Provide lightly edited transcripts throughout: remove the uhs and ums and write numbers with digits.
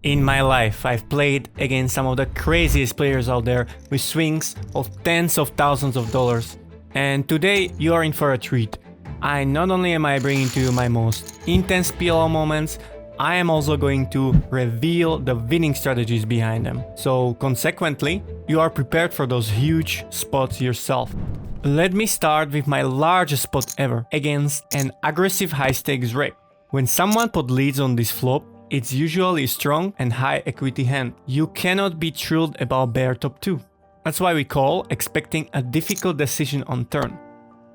In my life, I've played against some of the craziest players out there with swings of tens of thousands of dollars. And today, you are in for a treat. Not only am I bringing to you my most intense PLO moments, I am also going to reveal the winning strategies behind them. So consequently, you are prepared for those huge spots yourself. Let me start with my largest spot ever against an aggressive high stakes reg. When someone put leads on this flop, it's usually a strong and high equity hand. You cannot be thrilled about bear top 2. That's why we call, expecting a difficult decision on turn.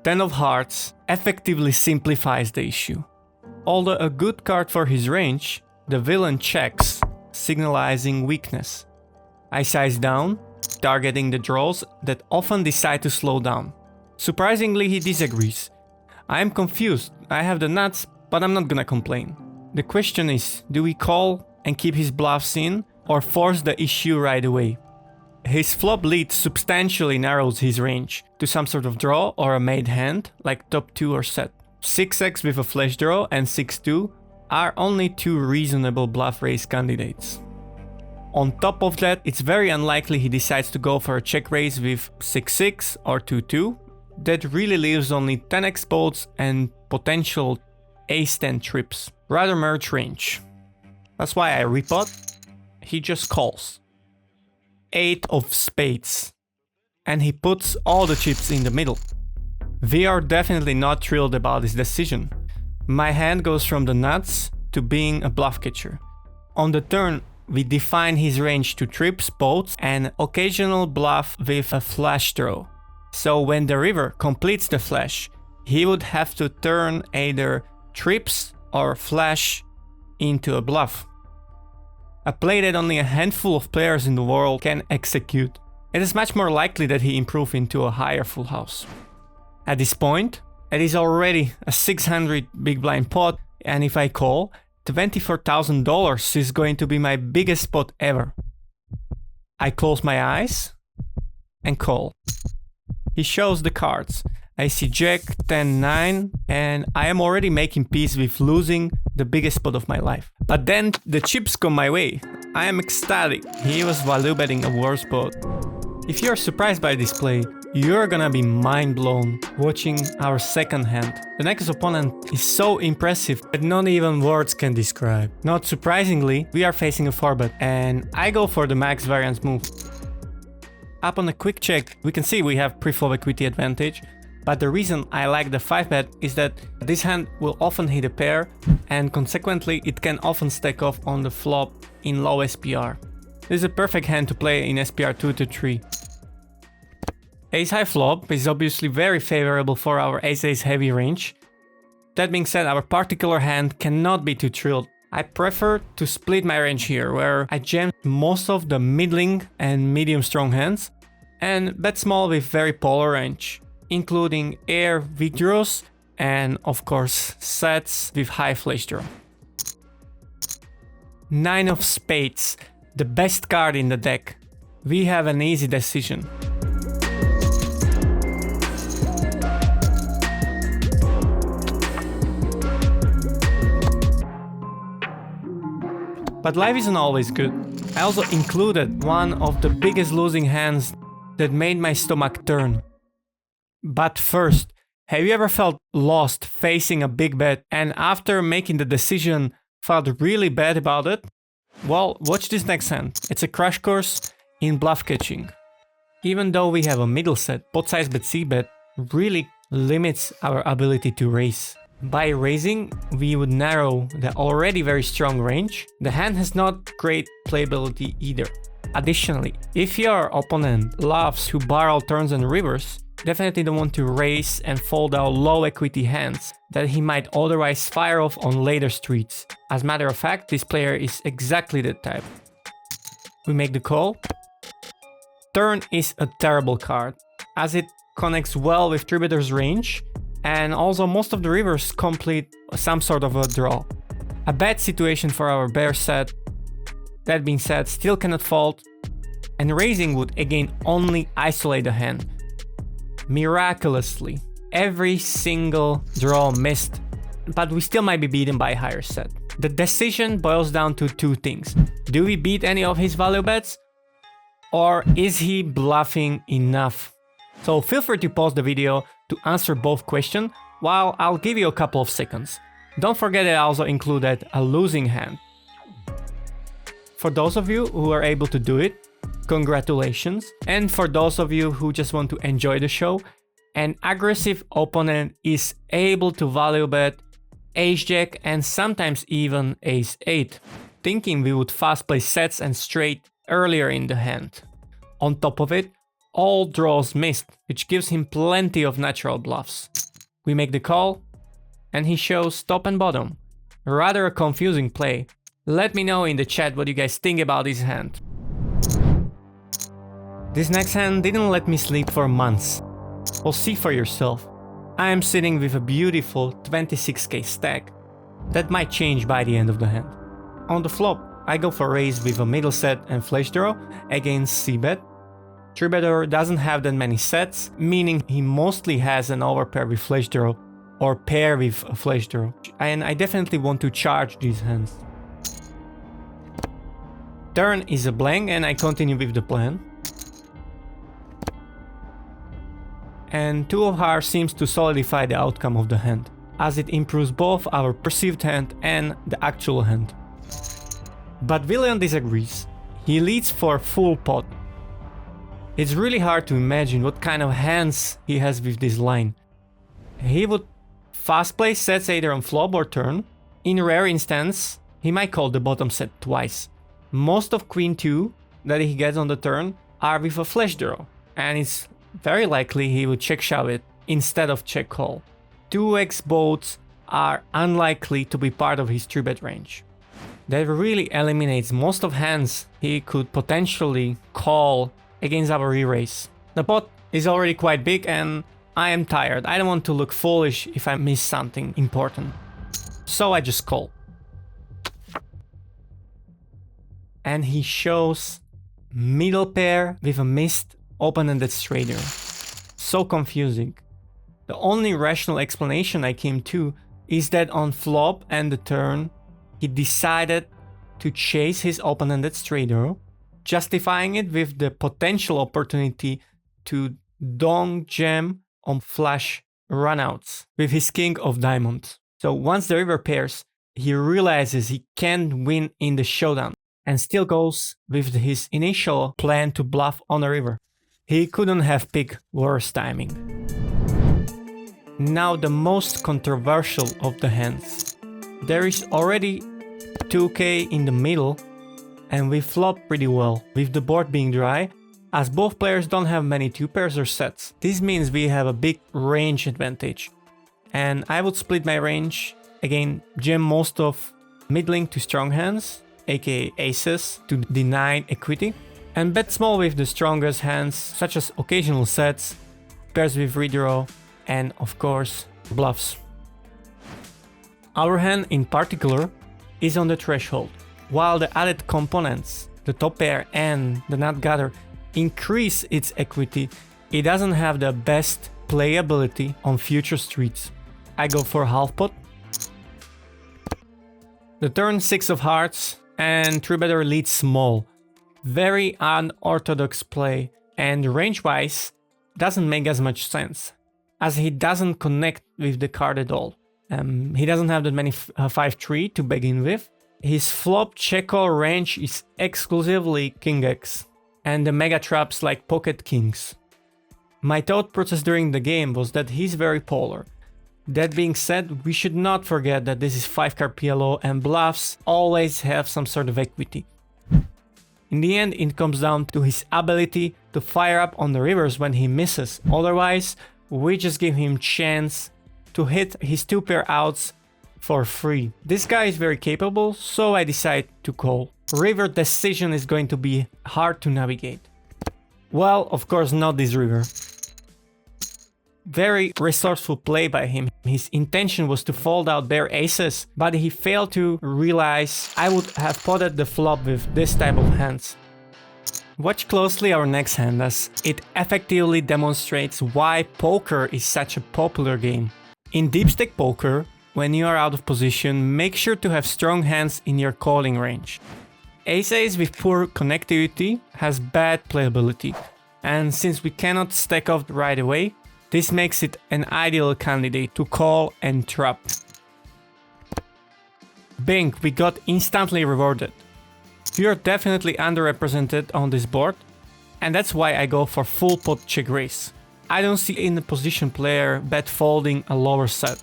10 of hearts effectively simplifies the issue. Although a good card for his range, the villain checks, signalizing weakness. I size down, targeting the draws that often decide to slow down. Surprisingly, he disagrees. I am confused, I have the nuts, but I'm not gonna complain. The question is, do we call and keep his bluffs in, or force the issue right away? His flop lead substantially narrows his range to some sort of draw or a made hand, like top 2 or set. 6x with a flush draw and 6-2 are only two reasonable bluff raise candidates. On top of that, it's very unlikely he decides to go for a check raise with 6-6 or 2-2. That really leaves only 10x pots and potential ace-10 trips. Rather merge range. That's why I repot. He just calls. 8 of spades. And he puts all the chips in the middle. We are definitely not thrilled about this decision. My hand goes from the nuts to being a bluff catcher. On the turn, we define his range to trips, pots, and occasional bluff with a flush draw. So when the river completes the flush, he would have to turn either trips or flash into a bluff. A play that only a handful of players in the world can execute. It is much more likely that he improve into a higher full house. At this point, it is already a 600 big blind pot, and if I call, $24,000 is going to be my biggest pot ever. I close my eyes and call. He shows the cards. I see Jack, 10, 9, and I am already making peace with losing the biggest spot of my life. But then the chips come my way. I am ecstatic. He was value betting a worse spot. If you are surprised by this play, you're gonna be mind blown watching our second hand. The next opponent is so impressive that not even words can describe. Not surprisingly, we are facing a 4-bet, and I go for the max variance move. Upon a quick check, we can see we have pre-flop equity advantage. But the reason I like the 5-bet is that this hand will often hit a pair, and consequently it can often stack off on the flop in low SPR. This is a perfect hand to play in SPR 2 to 3. Ace-high flop is obviously very favorable for our ace-ace heavy range. That being said, our particular hand cannot be too thrilled. I prefer to split my range here, where I jam most of the middling and medium strong hands, and bet small with very polar range, including air weak draws and of course sets with high flush draw. 9 of spades, the best card in the deck. We have an easy decision. But life isn't always good. I also included one of the biggest losing hands that made my stomach turn. But first, have you ever felt lost facing a big bet and after making the decision felt really bad about it? Well, watch this next hand. It's a crash course in bluff catching. Even though we have a middle set, pot size bet C bet really limits our ability to raise. By raising, we would narrow the already very strong range. The hand has not great playability either. Additionally, if your opponent loves to barrel turns and rivers, definitely don't want to raise and fold out low equity hands that he might otherwise fire off on later streets. As a matter of fact, this player is exactly that type. We make the call. Turn is a terrible card, as it connects well with 3-better's range, and also most of the rivers complete some sort of a draw. A bad situation for our bear set. That being said, still cannot fold, and raising would again only isolate the hand. Miraculously, every single draw missed, but we still might be beaten by a higher set. The decision boils down to two things. Do we beat any of his value bets? Or is he bluffing enough? So feel free to pause the video to answer both questions while I'll give you a couple of seconds. Don't forget I also included a losing hand. For those of you who are able to do it, congratulations. And for those of you who just want to enjoy the show, an aggressive opponent is able to value bet ace-jack and sometimes even ace-8, thinking we would fast play sets and straight earlier in the hand. On top of it, all draws missed, which gives him plenty of natural bluffs. We make the call, and he shows top and bottom. Rather a confusing play. Let me know in the chat what you guys think about this hand. This next hand didn't let me sleep for months. Well, see for yourself. I am sitting with a beautiful 26k stack. That might change by the end of the hand. On the flop, I go for raise with a middle set and flush draw against c-bet. 3-better doesn't have that many sets, meaning he mostly has an overpair with flush draw or pair with a flush draw. And I definitely want to charge these hands. Turn is a blank and I continue with the plan. And 2 of hearts seems to solidify the outcome of the hand, as it improves both our perceived hand and the actual hand. But William disagrees. He leads for full pot. It's really hard to imagine what kind of hands he has with this line. He would fast play sets either on flop or turn. In rare instance, he might call the bottom set twice. Most of queen 2 that he gets on the turn are with a flush draw, and it's very likely he would check shove it instead of check call. 2x boats are unlikely to be part of his 3-bet range. That really eliminates most of hands he could potentially call against our re-raise. The pot is already quite big and I am tired. I don't want to look foolish if I miss something important. So I just call. And he shows middle pair with a missed open-ended straighter. So confusing. The only rational explanation I came to is that on flop and the turn, he decided to chase his open-ended straighter, justifying it with the potential opportunity to dong jam on flush runouts with his king of diamonds. So once the river pairs, he realizes he can't win in the showdown and still goes with his initial plan to bluff on the river. He couldn't have picked worse timing. Now the most controversial of the hands. There is already 2k in the middle and we flop pretty well, with the board being dry, as both players don't have many 2 pairs or sets. This means we have a big range advantage. And I would split my range, again, jam most of middling to strong hands, aka aces, to deny equity, and bet small with the strongest hands, such as occasional sets, pairs with redraw, and of course, bluffs. Our hand in particular is on the threshold. While the added components, the top pair and the nut gather, increase its equity, it doesn't have the best playability on future streets. I go for half pot. The turn 6 of hearts and 3-better leads small. Very unorthodox play, and range-wise doesn't make as much sense, as he doesn't connect with the card at all. He doesn't have that many 5-3 to begin with. His flop check call range is exclusively King X, and the mega traps like pocket kings. My thought process during the game was that he's very polar. That being said, we should not forget that this is 5-card PLO and bluffs always have some sort of equity. In the end, it comes down to his ability to fire up on the rivers when he misses. Otherwise, we just give him chance to hit his 2-pair outs for free. This guy is very capable, so I decide to call. River decision is going to be hard to navigate. Well, of course not this river. Very resourceful play by him. His intention was to fold out bare aces, but he failed to realize I would have potted the flop with this type of hands. Watch closely our next hand, as it effectively demonstrates why poker is such a popular game. In deep stack poker, when you are out of position, make sure to have strong hands in your calling range. Ace-Ace with poor connectivity has bad playability, and since we cannot stack off right away, this makes it an ideal candidate to call and trap. Bing, we got instantly rewarded. We are definitely underrepresented on this board, and that's why I go for full pot check raise. I don't see in the position player bet folding a lower set.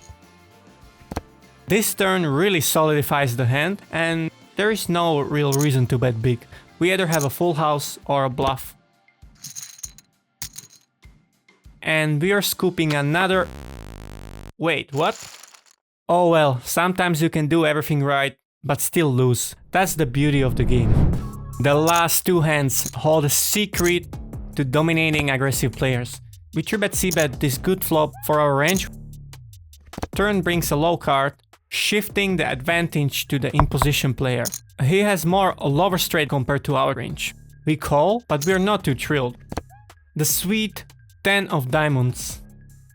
This turn really solidifies the hand, and there is no real reason to bet big. We either have a full house or a bluff. And we are scooping another... Wait, what? Oh well, sometimes you can do everything right, but still lose. That's the beauty of the game. The last two hands hold a secret to dominating aggressive players. We 3-bet c-bet this good flop for our range. Turn brings a low card, shifting the advantage to the in-position player. He has more lower straight compared to our range. We call, but we're not too thrilled. The sweet 10 of diamonds.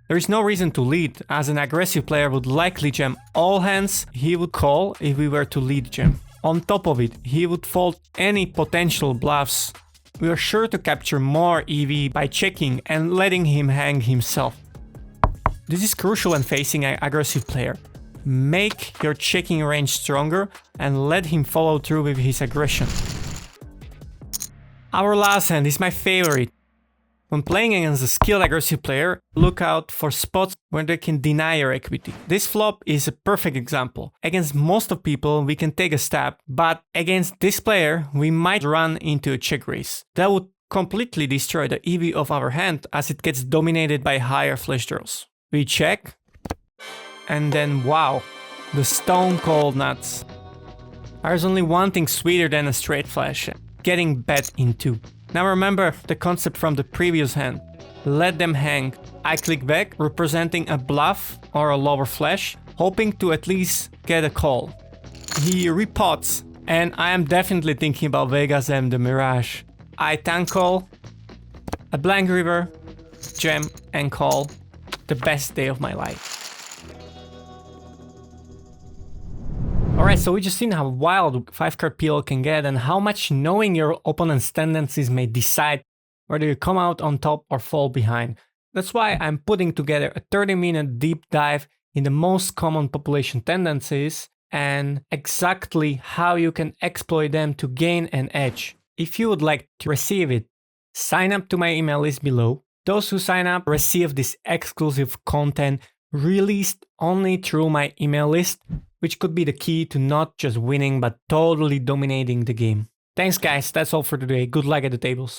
There is no reason to lead, as an aggressive player would likely jam all hands he would call if we were to lead jam. On top of it, he would fold any potential bluffs. We are sure to capture more EV by checking and letting him hang himself. This is crucial when facing an aggressive player. Make your checking range stronger and let him follow through with his aggression. Our last hand is my favorite. When playing against a skilled aggressive player, look out for spots where they can deny your equity. This flop is a perfect example. Against most of people, we can take a stab, but against this player, we might run into a check raise. That would completely destroy the EV of our hand as it gets dominated by higher flush draws. We check, and then wow, the stone cold nuts. There's only one thing sweeter than a straight flush, getting bet into. Now remember the concept from the previous hand. Let them hang. I click back, representing a bluff or a lower flush, hoping to at least get a call. He repots, and I am definitely thinking about Vegas and the Mirage. I tank call, a blank river, jam and call. The best day of my life. Alright, so we just seen how wild 5-card PLO can get and how much knowing your opponent's tendencies may decide whether you come out on top or fall behind. That's why I'm putting together a 30-minute deep dive in the most common population tendencies and exactly how you can exploit them to gain an edge. If you would like to receive it, sign up to my email list below. Those who sign up receive this exclusive content released only through my email list, which could be the key to not just winning but totally dominating the game. Thanks guys, that's all for today. Good luck at the tables.